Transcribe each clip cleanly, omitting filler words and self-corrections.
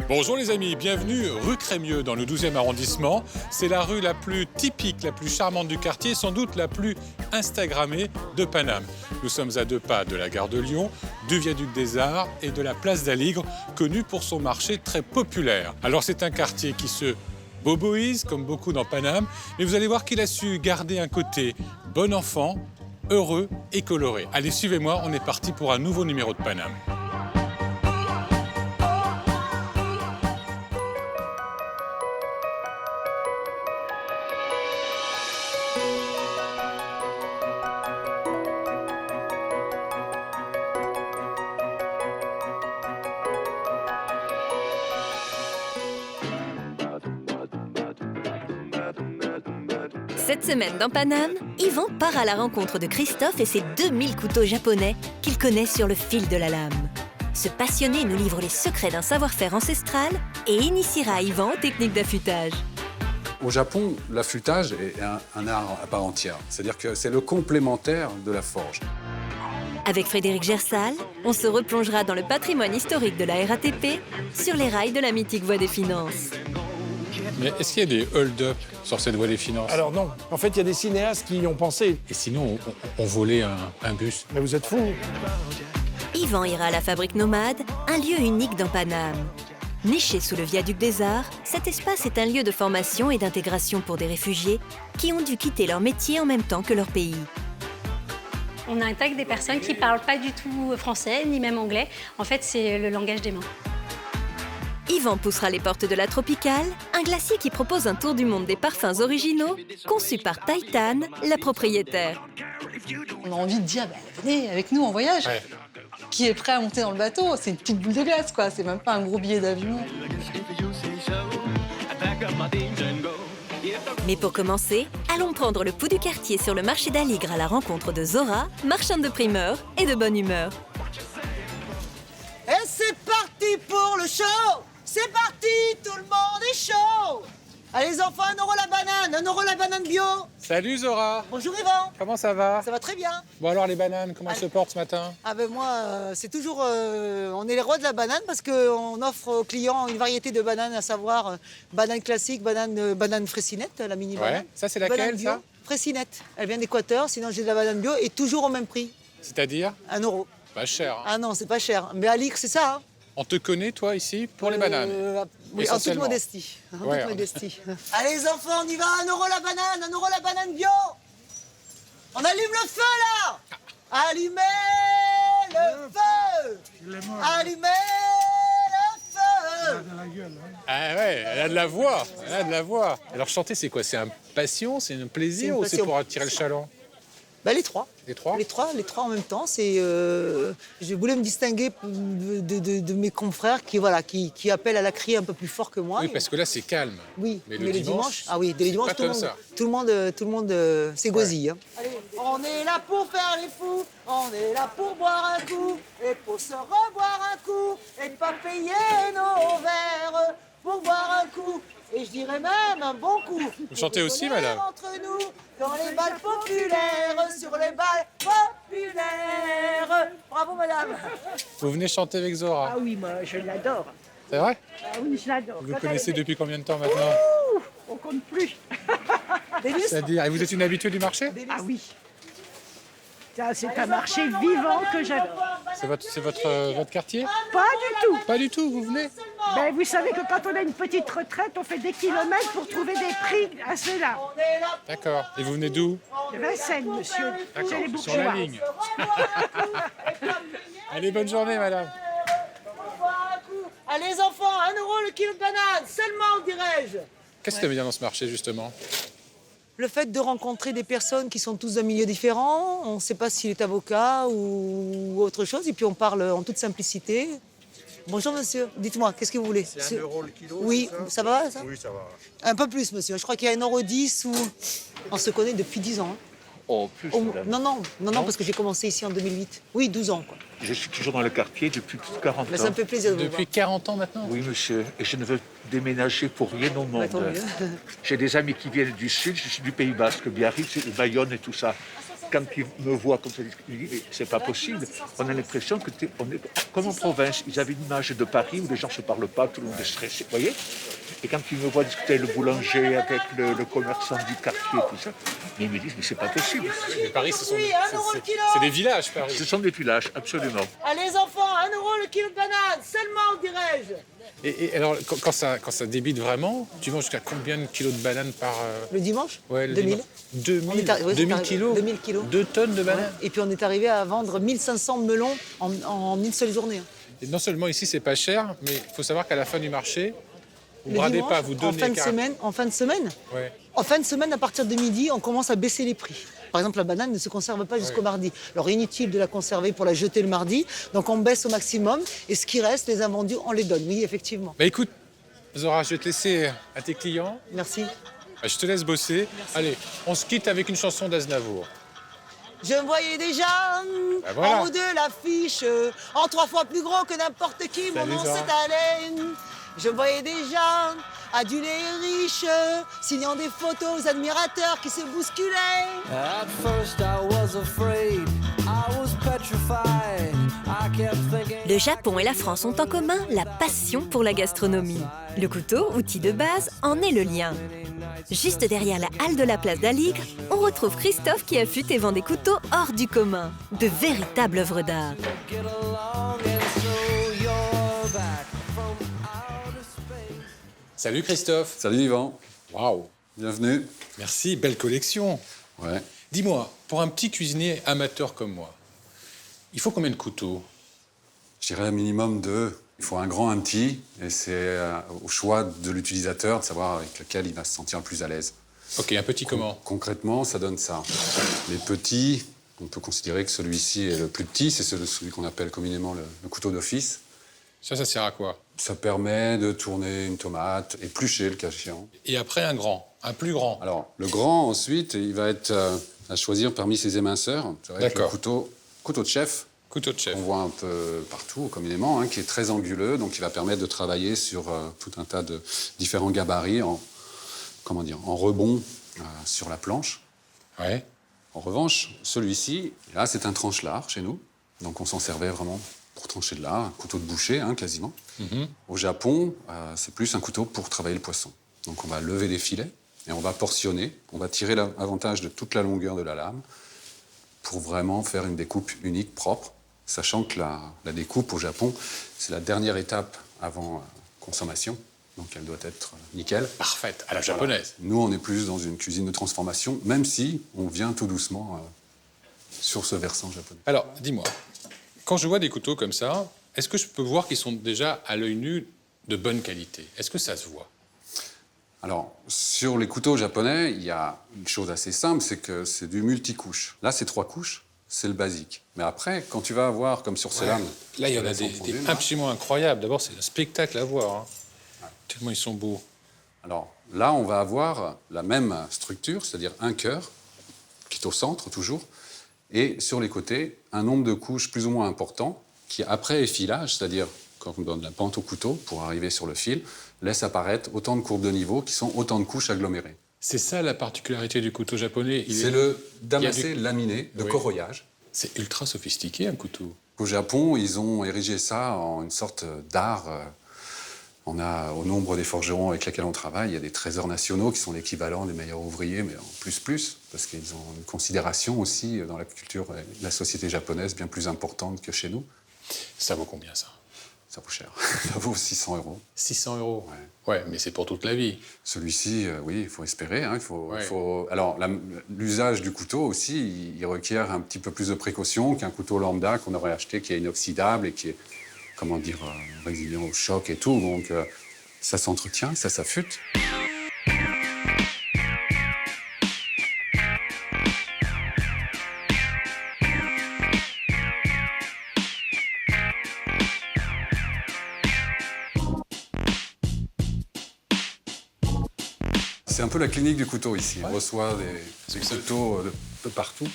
Bonjour les amis, bienvenue rue Crémieux dans le 12e arrondissement. C'est la rue la plus typique, la plus charmante du quartier, sans doute la plus instagrammée de Paname. Nous sommes à 2 pas de la gare de Lyon, du viaduc des Arts et de la place d'Aligre, connue pour son marché très populaire. Alors c'est un quartier qui se boboise, comme beaucoup dans Paname, mais vous allez voir qu'il a su garder un côté bon enfant, heureux et coloré. Allez, suivez-moi, on est parti pour un nouveau numéro de Paname. Cette semaine dans Paname, Yvan part à la rencontre de Christophe et ses 2000 couteaux japonais qu'il connaît sur le fil de la lame. Ce passionné nous livre les secrets d'un savoir-faire ancestral et initiera Yvan aux techniques d'affûtage. Au Japon, l'affûtage est un art à part entière. C'est-à-dire que c'est le complémentaire de la forge. Avec Frédéric Gersal, on se replongera dans le patrimoine historique de la RATP sur les rails de la mythique Voie des Finances. Mais est-ce qu'il y a des hold-up sur cette Voie des Finances? Alors non, en fait, il y a des cinéastes qui y ont pensé. Et sinon, on volait un bus? Mais vous êtes fous. Yvan ira à la Fabrique Nomade, un lieu unique dans Paname. Niché sous le viaduc des Arts, cet espace est un lieu de formation et d'intégration pour des réfugiés qui ont dû quitter leur métier en même temps que leur pays. On intègre des personnes qui ne parlent pas du tout français, ni même anglais. En fait, c'est le langage des mains. Yvan poussera les portes de la Tropicale, un glacier qui propose un tour du monde des parfums originaux, conçu par Titan, la propriétaire. On a envie de dire, venez avec nous en voyage. Ouais. Qui est prêt à monter dans le bateau? C'est une petite boule de glace, quoi. C'est même pas un gros billet d'avion. Mais pour commencer, allons prendre le pouls du quartier sur le marché d'Aligre à la rencontre de Zora, marchande de primeurs et de bonne humeur. Et c'est parti pour le show! C'est parti, tout le monde est chaud! Allez les enfants, 1 euro la banane, 1 euro la banane bio! Salut Zora! Bonjour Yvan! Comment ça va? Ça va très bien! Bon alors les bananes, comment elles se portent ce matin? Ah ben moi, c'est toujours... on est les rois de la banane parce qu'on offre aux clients une variété de bananes, à savoir banane classique, banane fressinette, la mini banane. Ouais, ça c'est Banane laquelle bio, ça? Fressinette. Elle vient d'Équateur, sinon j'ai de la banane bio et toujours au même prix. C'est-à-dire? 1 euro. Pas cher. Hein. Ah non, c'est pas cher. Mais à Ligre, c'est ça, hein. On te connaît toi ici pour les bananes? Oui, en toute Essentiellement. modestie. En Ouais, toute modestie. Allez les enfants, on y va, 1 euro la banane, 1 euro la banane bio. On allume le feu là. Allumez le feu. Allumez le feu. Ah ouais, elle a de la voix, elle a de la voix. Alors chanter c'est quoi? C'est un passion, c'est un C'est plaisir une ou c'est passion. pour attirer le chaland? Bah, les trois. Les trois? Les trois en même temps. C'est, je voulais me distinguer de mes confrères qui appellent à la criée un peu plus fort que moi. Oui, parce que là c'est calme. Oui, mais le dimanche, ah oui, dès le dimanche, pas tout le comme monde, ça. tout le monde s'égosille. Hein. Allez, on est là pour faire les fous, on est là pour boire un coup, et pour se reboire un coup, et pas payer nos verres pour boire un coup. Et je dirais même un bon coup. Vous chantez aussi, madame? Entre nous, dans les balles populaires, sur les balles populaires. Bravo, madame. Vous venez chanter avec Zora? Ah oui, moi je l'adore. C'est vrai? Ah oui, je l'adore. Vous connaissez depuis combien de temps maintenant? On compte plus. Délice. C'est-à-dire, et vous êtes une habituée du marché? Ah oui. Ça, c'est un marché vivant que j'adore. C'est votre quartier? Pas du tout. Pas du tout, vous venez? Ben, vous savez que quand on a une petite retraite, on fait des kilomètres pour trouver des prix à ceux-là. D'accord. Et vous venez d'où? De Vincennes, monsieur. D'accord, C'est les sur la bourgeois. ligne. Allez, bonne journée, madame. Allez les enfants, 1 euro le kilo de banane, seulement dirais-je. Qu'est-ce que tu aimes bien dans ce marché, justement? Le fait de rencontrer des personnes qui sont tous d'un milieu différent, on ne sait pas s'il est avocat ou autre chose, et puis on parle en toute simplicité. Bonjour monsieur, dites-moi, qu'est-ce que vous voulez? C'est 1 euro le kilo? Oui, ça va ça? Oui, ça va. Un peu plus monsieur, je crois qu'il y a 1,10 € ou... On se connaît depuis 10 ans. Hein. Oh, plus, madame. Non, parce que j'ai commencé ici en 2008. Oui, 12 ans, quoi. Je suis toujours dans le quartier depuis plus de 40 Mais ans. ça me fait plaisir de vous voir. Depuis 40 ans maintenant? Oui, monsieur. Et je ne veux déménager pour rien au monde. Tant mieux. J'ai des amis qui viennent du sud, je suis du Pays Basque, Biarritz, Bayonne et tout ça. Quand ils me voient comme ça, ils disent, c'est pas possible. On a l'impression qu'on est comme en province. Ils avaient une image de Paris où les gens ne se parlent pas, tout le monde est stressé, vous voyez. Et quand ils me voient discuter le boulanger avec le commerçant du quartier, tout ça, ils me disent, mais c'est pas possible. Mais Paris, Aujourd'hui, 1 euro le kilo. c'est des villages, Paris. Ce sont des villages, absolument. Allez, les enfants, 1 euro le kilo de banane, seulement, dirais-je. Et alors, quand ça débite vraiment, tu vends jusqu'à combien de kilos de bananes par... Le dimanche, Ouais, le 2000. dimanche. 2000, On est arri- ouais, 2000 c'est kilos 2000 kilos. 2 tonnes de Ouais. bananes. Et puis on est arrivé à vendre 1500 melons en une seule journée. Et non seulement ici, c'est pas cher, mais il faut savoir qu'à la fin du marché, vous Le bradez dimanche, pas, vous donnez... en fin de semaine, Ouais. En fin de semaine, à partir de midi, on commence à baisser les prix. Par exemple, la banane ne se conserve pas jusqu'au mardi. Alors, inutile de la conserver pour la jeter le mardi. Donc, on baisse au maximum. Et ce qui reste, les invendus, on les donne. Oui, effectivement. Bah écoute, Zora, je vais te laisser à tes clients. Merci. Bah, je te laisse bosser. Allez, on se quitte avec une chanson d'Aznavour. Je me voyais déjà Bah voilà. en haut de l'affiche, en 3 fois plus gros que n'importe qui, mon Salut, nom Zora. s'étalait. Je me voyais déjà adulé et riche, signant des photos aux admirateurs qui se bousculaient. At first I was afraid, I was petrified. I kept thinking. Le Japon et la France ont en commun la passion pour la gastronomie. Le couteau, outil de base, en est le lien. Juste derrière la halle de la place d'Aligre, on retrouve Christophe qui affûte et vend des couteaux hors du commun. De véritables œuvres d'art. Get along and so you're back from outer space. Salut Christophe. Salut Yvan, Waouh. bienvenue. Merci, belle collection. Ouais. Dis-moi, pour un petit cuisinier amateur comme moi, il faut combien de couteaux? Je dirais un minimum 2. Il faut un grand, un petit, et c'est au choix de l'utilisateur de savoir avec lequel il va se sentir le plus à l'aise. Ok, un petit comment? Concrètement, ça donne ça. Les petits, on peut considérer que celui-ci est le plus petit, c'est celui qu'on appelle communément le couteau d'office. Ça sert à quoi? Ça permet de tourner une tomate, éplucher le cas échéant. Et après un grand, un plus grand. Alors, le grand, ensuite, il va être à choisir parmi ses éminceurs. C'est vrai que le couteau de chef, Couteau de chef. on voit un peu partout, communément, hein, qui est très anguleux, donc il va permettre de travailler sur tout un tas de différents gabarits en rebond sur la planche. Ouais. En revanche, celui-ci, là, c'est un tranche-lard chez nous, donc on s'en servait vraiment pour trancher de là, un couteau de boucher, hein, quasiment. Au Japon, c'est plus un couteau pour travailler le poisson. Donc on va lever les filets et on va portionner, on va tirer l'avantage de toute la longueur de la lame pour vraiment faire une découpe unique, propre, sachant que la découpe au Japon, c'est la dernière étape avant consommation, donc elle doit être nickel. Parfaite, à la japonaise. Nous, on est plus dans une cuisine de transformation, même si on vient tout doucement sur ce versant japonais. Alors, dis-moi, quand je vois des couteaux comme ça, est-ce que je peux voir qu'ils sont déjà à l'œil nu de bonne qualité? Est-ce que ça se voit? Alors, sur les couteaux japonais, il y a une chose assez simple, c'est que c'est du multicouche. Là, c'est 3 couches, c'est le basique. Mais après, quand tu vas avoir, comme sur ces lames... Là, il y en a elles sont des fondues, absolument incroyables. D'abord, c'est un spectacle à voir. Hein. Tellement ils sont beaux. Alors, là, on va avoir la même structure, c'est-à-dire un cœur, qui est au centre, toujours, et sur les côtés, un nombre de couches plus ou moins important, qui, après effilage, c'est-à-dire quand on donne la pente au couteau pour arriver sur le fil, laisse apparaître autant de courbes de niveau qui sont autant de couches agglomérées. C'est ça la particularité du couteau japonais. C'est le damassé il y a laminé de corroyage. C'est ultra sophistiqué, un couteau. Au Japon, ils ont érigé ça en une sorte d'art. On a, au nombre des forgerons avec lesquels on travaille, il y a des trésors nationaux qui sont l'équivalent des meilleurs ouvriers, mais en plus, parce qu'ils ont une considération aussi dans la culture et la société japonaise bien plus importante que chez nous. Ça vaut combien, ça? Ça vaut cher. Ça vaut 600 €. 600 €? Ouais. Ouais, mais c'est pour toute la vie. Celui-ci, oui, il faut espérer. Hein, Alors, l'usage du couteau aussi, il requiert un petit peu plus de précaution qu'un couteau lambda qu'on aurait acheté, qui est inoxydable et qui est, résilient au choc et tout. Donc, ça s'entretient, ça s'affûte. C'est un peu la clinique du couteau ici. On reçoit des couteaux peu partout.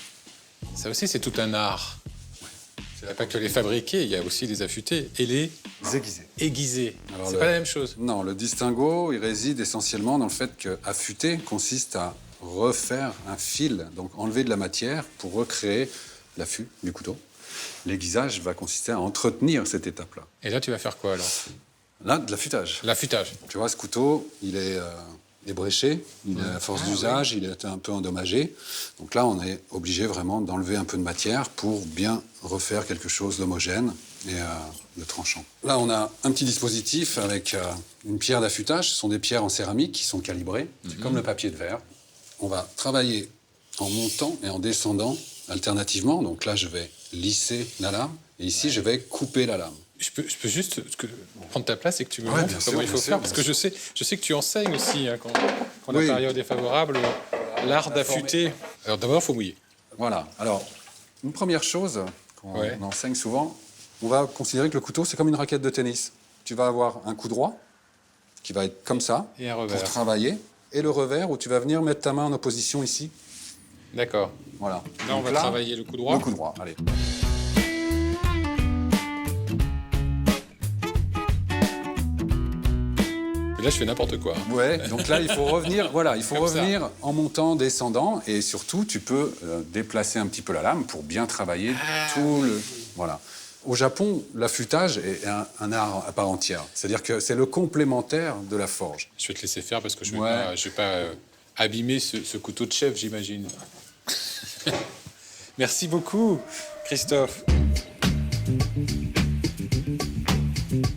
Ça aussi, c'est tout un art. Il n'y a pas que les fabriquer, il y a aussi les affûter et les Aiguisé. aiguiser. Alors, C'est pas la même chose. Non, le distinguo, il réside essentiellement dans le fait qu'affûter consiste à refaire un fil, donc enlever de la matière pour recréer l'affût du couteau. L'aiguisage va consister à entretenir cette étape-là. Et là, tu vas faire quoi, alors? Là, de l'affûtage. L'affûtage. Tu vois, ce couteau, il est ébréché, il est à force d'usage, il est un peu endommagé. Donc là, on est obligé vraiment d'enlever un peu de matière pour bien refaire quelque chose d'homogène et de tranchant. Là, on a un petit dispositif avec une pierre d'affûtage. Ce sont des pierres en céramique qui sont calibrées. C'est comme le papier de verre. On va travailler en montant et en descendant alternativement. Donc là, je vais lisser la lame et ici, je vais couper la lame. Je peux juste prendre ta place et que tu me Ouais, montres bien comment sûr, il faut bien faire. sûr, Parce bien que je sais que tu enseignes aussi, hein, quand Oui. la période est favorable, l'art d'affûter. Alors d'abord, il faut mouiller. Voilà. Alors, une première chose qu'on enseigne souvent, on va considérer que le couteau, c'est comme une raquette de tennis. Tu vas avoir un coup droit qui va être comme ça Et un revers. pour travailler, et le revers où tu vas venir mettre ta main en opposition ici. D'accord. Voilà. Là, on Donc va travailler le coup droit. Le coup droit, allez. Et là, je fais n'importe quoi. Ouais, donc là, il faut revenir, voilà, il faut Comme ça. revenir en montant, descendant, et surtout, tu peux déplacer un petit peu la lame pour bien travailler tout le... Voilà. Au Japon, l'affûtage est un art à part entière. C'est-à-dire que c'est le complémentaire de la forge. Je vais te laisser faire parce que je ne Ouais. vais pas abîmer ce couteau de chef, j'imagine. Merci beaucoup, Christophe.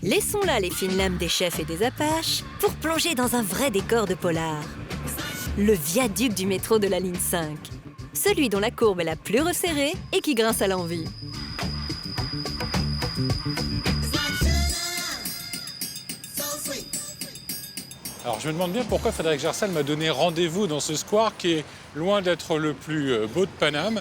Laissons là les fines lames des chefs et des apaches pour plonger dans un vrai décor de polar. Le viaduc du métro de la ligne 5. Celui dont la courbe est la plus resserrée et qui grince à l'envie. Alors, je me demande bien pourquoi Frédéric Gersal m'a donné rendez-vous dans ce square qui est loin d'être le plus beau de Paname,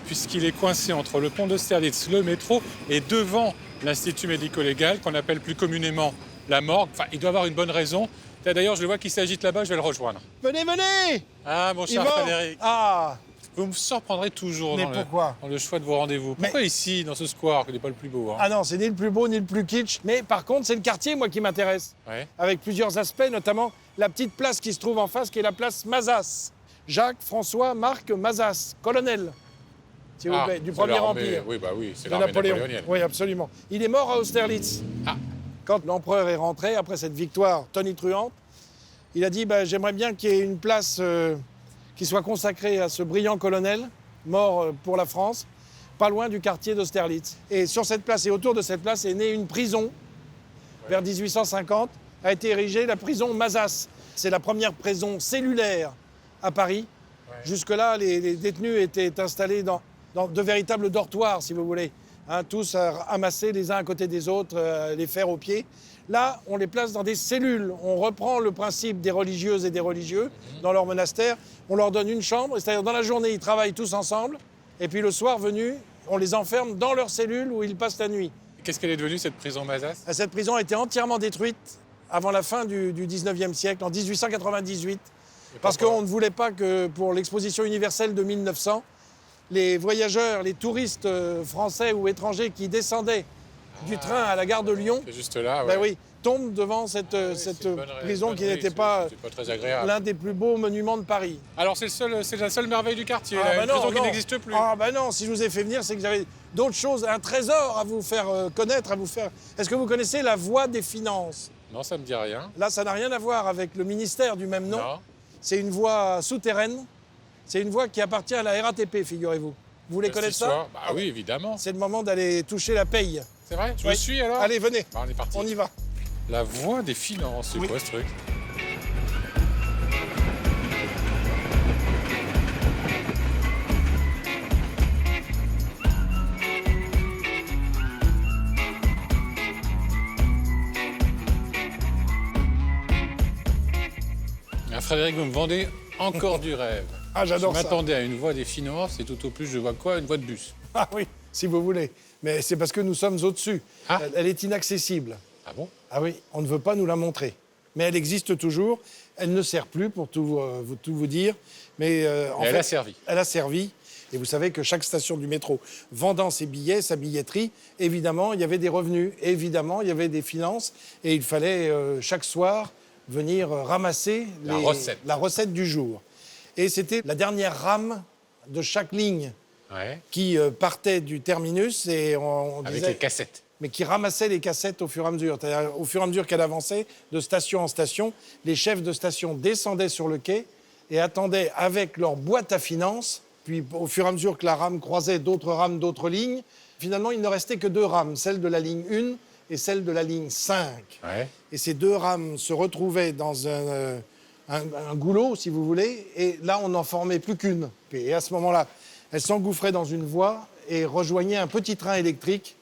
puisqu'il est coincé entre le pont d'Austerlitz, le métro, et devant l'Institut médico-légal, qu'on appelle plus communément la morgue. Enfin, il doit avoir une bonne raison. D'ailleurs, je le vois qui s'agite là-bas, je vais le rejoindre. Venez, venez! Ah, mon cher Yvan. Frédéric, Ah! vous me surprendrez toujours Mais dans pourquoi le choix de vos rendez-vous. Mais- Pourquoi ici, dans ce square, qui n'est pas le plus beau, hein? Ah non, c'est ni le plus beau ni le plus kitsch. Mais par contre, c'est le quartier, moi, qui m'intéresse. Ouais. Avec plusieurs aspects, notamment la petite place qui se trouve en face, qui est la place Mazas. Jacques, François, Marc Mazas, colonel, s'il vous plaît, du c'est Premier l'armée- Empire. Oui, bah oui, c'est De l'armée Napoléon. napoléonienne. Oui, absolument. Il est mort à Austerlitz. Ah. Quand l'empereur est rentré, après cette victoire tonitruante, il a dit j'aimerais bien qu'il y ait une place qui soit consacrée à ce brillant colonel, mort pour la France, pas loin du quartier d'Austerlitz. Et sur cette place et autour de cette place est née une prison. Vers 1850, a été érigée la prison Mazas. C'est la première prison cellulaire à Paris. Jusque-là, les détenus étaient installés dans de véritables dortoirs, si vous voulez. Hein, tous amassés les uns à côté des autres, les fers aux pieds. Là, on les place dans des cellules. On reprend le principe des religieuses et des religieux dans leur monastère. On leur donne une chambre, c'est-à-dire dans la journée, ils travaillent tous ensemble. Et puis le soir venu, on les enferme dans leur cellule où ils passent la nuit. Qu'est-ce qu'elle est devenue, cette prison Mazas? Cette prison a été entièrement détruite avant la fin du 19e siècle, en 1898. Parce qu'on ne voulait pas que, pour l'exposition universelle de 1900, les voyageurs, les touristes français ou étrangers qui descendaient du train à la gare de Lyon, C'est juste là, ouais. ben oui, tombent devant cette C'est une bonne prison bonne qui raison, n'était c'est- pas c'est pas très agréable. l'un des plus beaux monuments de Paris. Alors, c'est la seule merveille du quartier, là, ben une prison qui n'existe plus. Ah ben non, si je vous ai fait venir, c'est que j'avais d'autres choses, un trésor à vous faire connaître, à vous faire... Est-ce que vous connaissez la Voie des Finances? Non, ça me dit rien. Là, ça n'a rien à voir avec le ministère du même nom. Non. C'est une voie souterraine. C'est une voie qui appartient à la RATP, figurez-vous. Vous voulez connaître ça? Histoire. Bah oui, évidemment. C'est le moment d'aller toucher la paye. C'est vrai? Je Oui. me suis, alors? Allez, venez, Bah, on est parti. on y va. La voie des finances, c'est Oui. quoi ce truc? Ah, Frédéric, vous me vendez encore du rêve. Ah, j'adore Je ça. m'attendais à une voie des finances et tout au plus, je vois quoi? Une voie de bus. Ah oui, si vous voulez. Mais c'est parce que nous sommes au-dessus. Ah. Elle est inaccessible. Ah bon? Ah oui, on ne veut pas nous la montrer. Mais elle existe toujours. Elle ne sert plus, pour tout vous dire. Mais en elle fait, a servi. Elle a servi. Et vous savez que chaque station du métro, vendant ses billets, sa billetterie, évidemment, il y avait des revenus, évidemment, il y avait des finances, et il fallait chaque soir venir ramasser la recette du jour. Et c'était la dernière rame de chaque ligne qui partait du terminus et on Avec disait, les cassettes. mais qui ramassait les cassettes au fur et à mesure. C'est-à-dire, au fur et à mesure qu'elle avançait, de station en station, les chefs de station descendaient sur le quai et attendaient avec leur boîte à finances. Puis, au fur et à mesure que la rame croisait d'autres rames, d'autres lignes, finalement, il ne restait que 2 rames, celle de la ligne 1 et celle de la ligne 5. Et ces 2 rames se retrouvaient dans un goulot, si vous voulez, et là, on n'en formait plus qu'une. Et à ce moment-là, elle s'engouffrait dans une voie et rejoignait un petit train électrique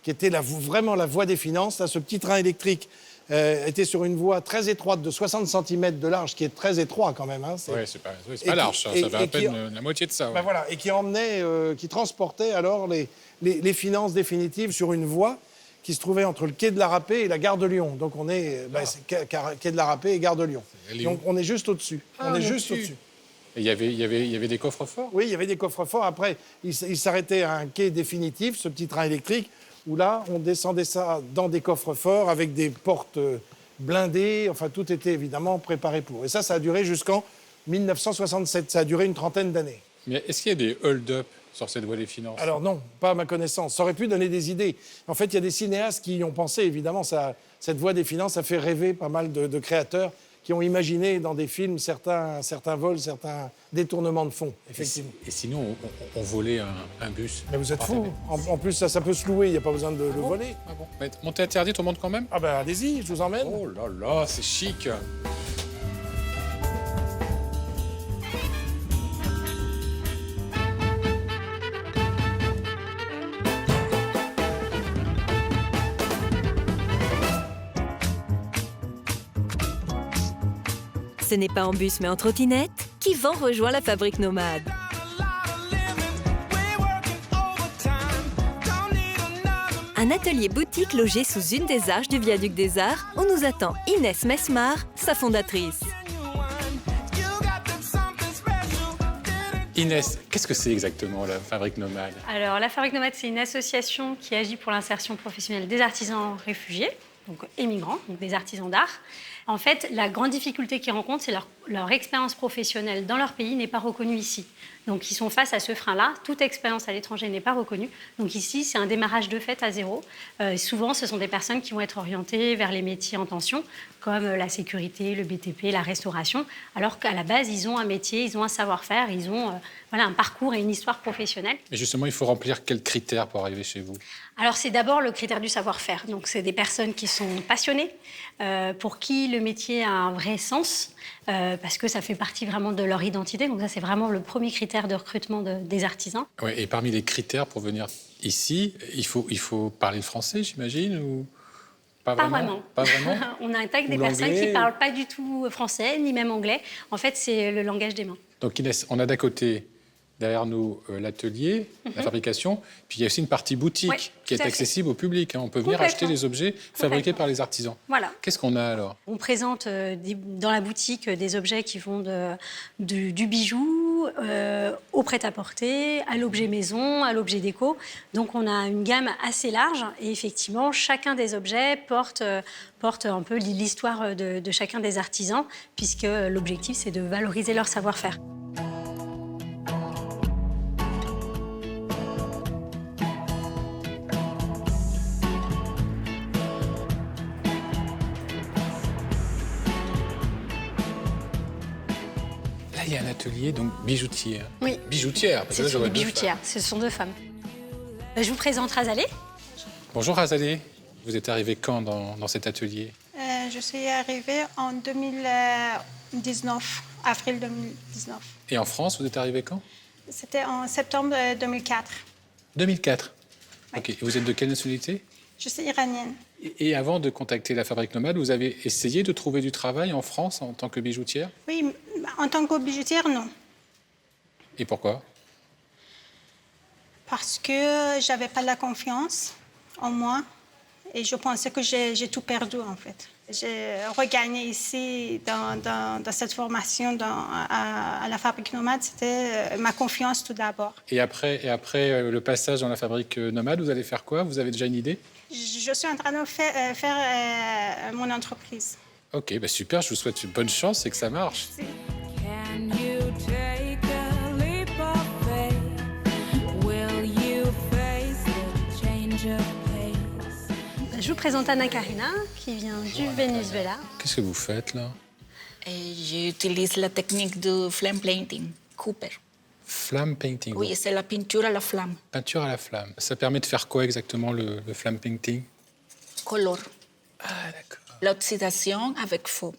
qui était vraiment la voie des finances. Là, ce petit train électrique était sur une voie très étroite de 60 cm de large, qui est très étroit quand même. Hein, oui, c'est pas large, ça fait à peine la moitié de ça. Ben voilà, et qui emmenait, qui transportait alors les finances définitives sur une voie qui se trouvait entre le quai de la Râpée et la gare de Lyon. Donc on est quai de la Râpée et gare de Lyon. Donc on est juste au-dessus. On est juste au-dessus. Et il y avait des coffres-forts? Oui, il y avait des coffres-forts. Après, il s'arrêtait à un quai définitif, ce petit train électrique, où là, on descendait ça dans des coffres-forts avec des portes blindées. Enfin, tout était évidemment préparé pour. Et ça a duré jusqu'en 1967. Ça a duré une trentaine d'années. Mais est-ce qu'il y a des hold-up sur cette voie des finances? Alors non, pas à ma connaissance. Ça aurait pu donner des idées. En fait, il y a des cinéastes qui y ont pensé, évidemment. Cette voie des finances a fait rêver pas mal de créateurs qui ont imaginé dans des films certains vols, certains détournements de fonds, effectivement. Et sinon, on volait un bus? Mais vous êtes fous. En plus, ça peut se louer, il n'y a pas besoin de le voler. Ah bon? Mais montée interdite, on monte quand même? Ah ben allez-y, je vous emmène. Oh là là, c'est chic. Ce n'est pas en bus mais en trottinette qu'Yvan rejoint la fabrique nomade. Un atelier boutique logé sous une des arches du viaduc des Arts où nous attend Inès Mesmar, sa fondatrice. Inès, qu'est-ce que c'est exactement la fabrique nomade? Alors, la Fabrique Nomade, c'est une association qui agit pour l'insertion professionnelle des artisans réfugiés, donc émigrants, donc des artisans d'art. En fait, la grande difficulté qu'ils rencontrent, c'est leur expérience professionnelle dans leur pays n'est pas reconnue ici. Donc, ils sont face à ce frein-là. Toute expérience à l'étranger n'est pas reconnue. Donc, ici, c'est un démarrage de fait à zéro. Souvent, ce sont des personnes qui vont être orientées vers les métiers en tension, comme la sécurité, le BTP, la restauration, alors qu'à la base, ils ont un métier, ils ont un savoir-faire, ils ont un parcours et une histoire professionnelle. Et justement, il faut remplir quels critères pour arriver chez vous? Alors, c'est d'abord le critère du savoir-faire. Donc, c'est des personnes qui sont passionnées, pour qui le métier a un vrai sens, parce que ça fait partie vraiment de leur identité. Donc, ça, c'est vraiment le premier critère de recrutement des artisans. Ouais, et parmi les critères pour venir ici, il faut parler le français, j'imagine, ou pas vraiment? Pas vraiment. On intègre des personnes qui ne parlent pas du tout français, ni même anglais. En fait, c'est le langage des mains. Donc, Inès, on a d'un côté, derrière nous, l'atelier, la fabrication, puis il y a aussi une partie boutique qui est accessible au public. Hein. On peut venir acheter des objets fabriqués par les artisans. Voilà. Qu'est-ce qu'on a alors? On présente dans la boutique des objets qui vont du bijou au prêt-à-porter, à l'objet maison, à l'objet déco. Donc on a une gamme assez large et effectivement, chacun des objets porte un peu l'histoire de chacun des artisans, puisque l'objectif, c'est de valoriser leur savoir-faire. Il y a un atelier, donc bijoutière. Oui. Bijoutière, parce que là, c'est une bijoutière, ce sont 2 femmes. Je vous présente Razalé. Bonjour Razalé, vous êtes arrivée quand dans cet atelier? Je suis arrivée en 2019, avril 2019. Et en France, vous êtes arrivée quand? C'était en septembre 2004. 2004. Oui. Ok. Et vous êtes de quelle nationalité? Je suis iranienne. Et avant de contacter la Fabrique Nomade, vous avez essayé de trouver du travail en France en tant que bijoutière? Oui, en tant que bijoutière, non. Et pourquoi? Parce que j'avais pas la confiance en moi et je pensais que j'ai tout perdu, en fait. J'ai regagné ici, dans cette formation à la fabrique nomade, c'était ma confiance tout d'abord. Et après le passage dans la fabrique nomade, vous allez faire quoi? Vous avez déjà une idée? Je suis en train de faire mon entreprise. Ok, bah super, je vous souhaite une bonne chance et que ça marche. Can you take a leap of faith? Will you face the change of pace? Je vous présente Anna Karina, qui vient du Venezuela. Qu'est-ce que vous faites là? J'utilise la technique du flame painting, Cooper. Flame painting. Oui, c'est la peinture à la flamme. Peinture à la flamme. Ça permet de faire quoi exactement le flame painting? Color. Ah d'accord. L'oxydation avec feu,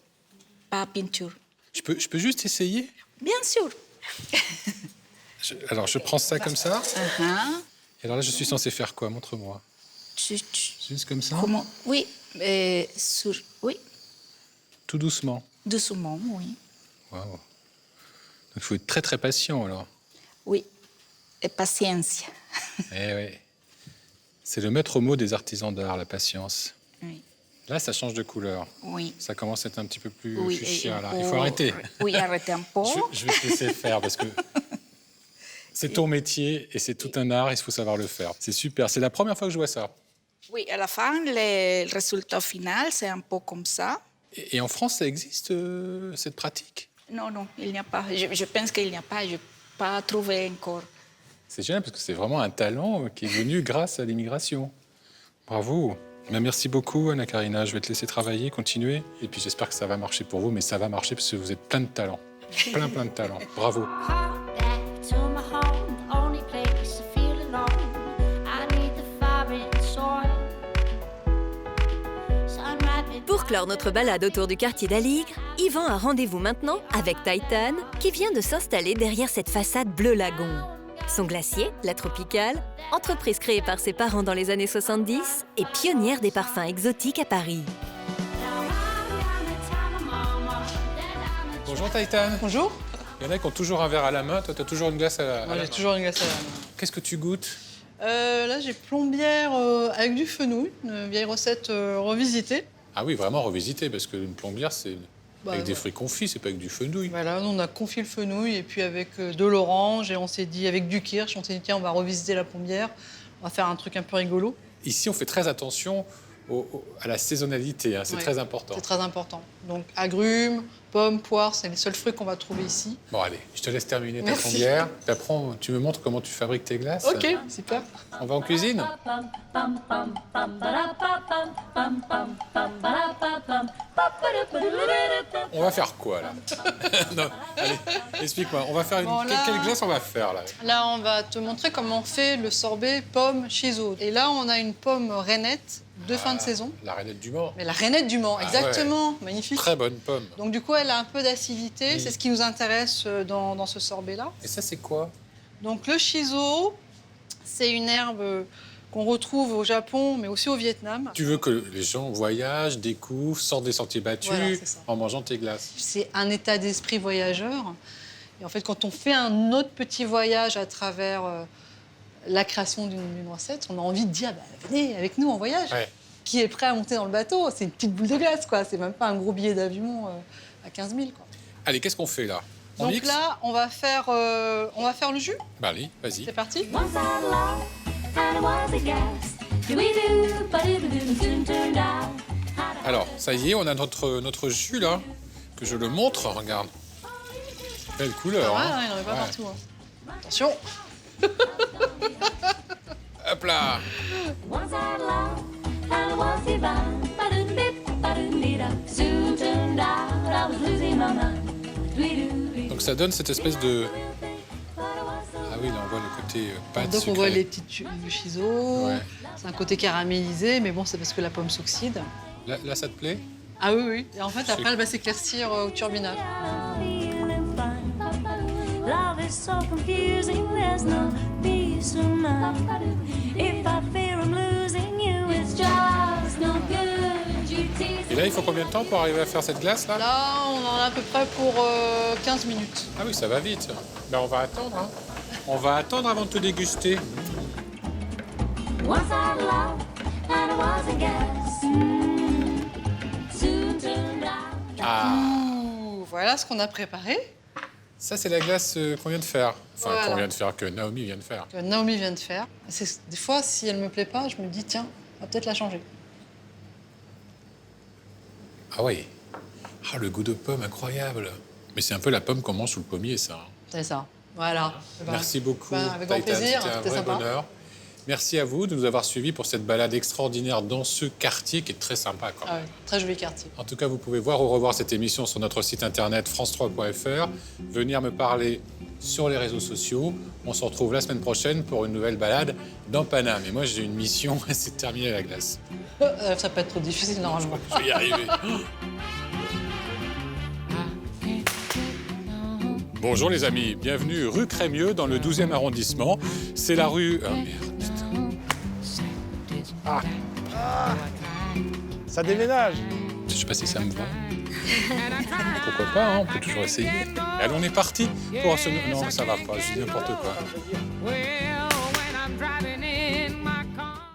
pas peinture. Je peux juste essayer? Bien sûr. Alors je prends ça comme ça. Uh-huh. Et alors là je suis censé faire quoi? Montre-moi. Juste comme ça? Comment? Oui, oui. Tout doucement. Doucement, oui. Waouh. Donc il faut être très très patient alors. Oui, et patience. Eh oui. C'est le maître mot des artisans d'art, la patience. Oui. Là, ça change de couleur. Oui. Ça commence à être un petit peu plus Oui, fuchsia, là. et Il faut arrêter. Oui, arrêtez un peu. Je vais te laisser faire parce que c'est ton métier et c'est tout un art, il faut savoir le faire. C'est super. C'est la première fois que je vois ça. Oui, à la fin, le résultat final, c'est un peu comme ça. Et en France, ça existe, cette pratique? Non, il n'y a pas. Je pense qu'il n'y a pas. Je n'ai pas trouvé encore. C'est génial parce que c'est vraiment un talent qui est venu grâce à l'immigration. Bravo. Ben, merci beaucoup, Anna Karina. Je vais te laisser travailler, continuer. Et puis j'espère que ça va marcher pour vous, mais ça va marcher parce que vous êtes plein de talent. Plein de talent. Bravo. Pour clore notre balade autour du quartier d'Aligre, Yvan a rendez-vous maintenant avec Titan, qui vient de s'installer derrière cette façade bleu lagon. Son glacier, la Tropicale, entreprise créée par ses parents dans les années 70 et pionnière des parfums exotiques à Paris. Bonjour Titan. Bonjour. Il y en a qui ont toujours un verre à la main. Toi, tu as toujours une glace à la main. Moi, j'ai toujours une glace à la main. Qu'est-ce que tu goûtes? Là, j'ai plombière avec du fenouil, une vieille recette revisitée. Ah oui, vraiment revisité, parce qu'une plombière, c'est avec des ouais. fruits confits, c'est pas avec du fenouil. Voilà, on a confit le fenouil et puis avec de l'orange et on s'est dit, avec du kirsch, on s'est dit, tiens, on va revisiter la plombière, on va faire un truc un peu rigolo. Ici, on fait très attention à la saisonnalité, hein, c'est Ouais, très important. C'est très important. Donc, agrumes, pommes, poires, c'est les seuls fruits qu'on va trouver ici. Bon, allez, je te laisse terminer ta Merci. plombière. Puis après, tu me montres comment tu fabriques tes glaces. Ok, super. On va en cuisine? On va faire quoi, là? Non, allez, explique-moi. On va faire Bon, là- quelle glace on va faire, là? Là, on va te montrer comment on fait le sorbet pomme shiso. Et là, on a une pomme rainette de fin de saison. La rainette du Mans. Mais la rainette du Mans, Ah exactement, magnifique. Très bonne pomme. Donc du coup, elle a un peu d'acidité, Oui. c'est ce qui nous intéresse dans ce sorbet-là. Et ça, c'est quoi? Donc le shiso, c'est une herbe qu'on retrouve au Japon, mais aussi au Vietnam. Tu veux que les gens voyagent, découvrent, sortent des sentiers battus Voilà, c'est ça. en mangeant tes glaces. C'est un état d'esprit voyageur. Et en fait, quand on fait un autre petit voyage à travers la création d'une recette, on a envie de dire, bah, venez avec nous en voyage. Ouais. Qui est prêt à monter dans le bateau? C'est une petite boule de glace, quoi. C'est même pas un gros billet d'avion à 15 000, quoi. Allez, qu'est-ce qu'on fait, là? On Donc mixe? là, on va faire le jus. Bah, allez, vas-y. C'est parti. Alors, ça y est, on a notre jus, là, que je le montre. Regarde. Belle couleur, Ah ouais, hein. il n'en est pas Ouais. partout. Hein. Attention. Hop là. Donc ça donne cette espèce de... Ah oui, là on voit le côté pâte Donc on sucrée. voit les petites du shiso. Ouais. C'est un côté caramélisé, mais bon, c'est parce que la pomme s'oxyde. Là, ça te plaît? Ah oui, oui. Et en fait, C'est- après, elle va s'éclaircir au turbinage. Love is so confusing, there's no peace of mind. If I fear I'm losing you, it's just no good. You tease Et là, il faut combien de temps pour arriver à faire cette glace, là? Là, on en a à peu près pour 15 minutes. Ah oui, ça va vite. Ben, on va attendre, hein. On va attendre avant de te déguster. once I loved and I was a guess. Ouh, voilà ce qu'on a préparé. Ça, c'est la glace qu'on vient de faire. Enfin, Voilà. qu'on vient de faire, que Naomi vient de faire. Que Naomi vient de faire. Des fois, si elle me plaît pas, je me dis, tiens, on va peut-être la changer. Ah oui. Ah, le goût de pomme, incroyable. Mais c'est un peu la pomme qu'on mange sous le pommier, ça. C'est ça. Voilà. Merci beaucoup. Avec grand Taïtan, plaisir, c'était un c'était vrai sympa. bonheur. Merci à vous de nous avoir suivis pour cette balade extraordinaire dans ce quartier qui est très sympa quand même. Ah ouais, très joli quartier. En tout cas, vous pouvez voir ou revoir cette émission sur notre site internet france3.fr, venir me parler sur les réseaux sociaux. On se retrouve la semaine prochaine pour une nouvelle balade dans Paname. Et moi, j'ai une mission, c'est de terminer la glace. Ça peut être trop difficile normalement. Je vais y arriver. Bonjour les amis, bienvenue rue Crémieux dans le 12e arrondissement. C'est la rue... Oh merde, Ça déménage. je sais pas si ça me va. Pourquoi pas, hein, on peut toujours essayer. Allez, on est parti pour ce... Non, ça va pas, je dis n'importe quoi.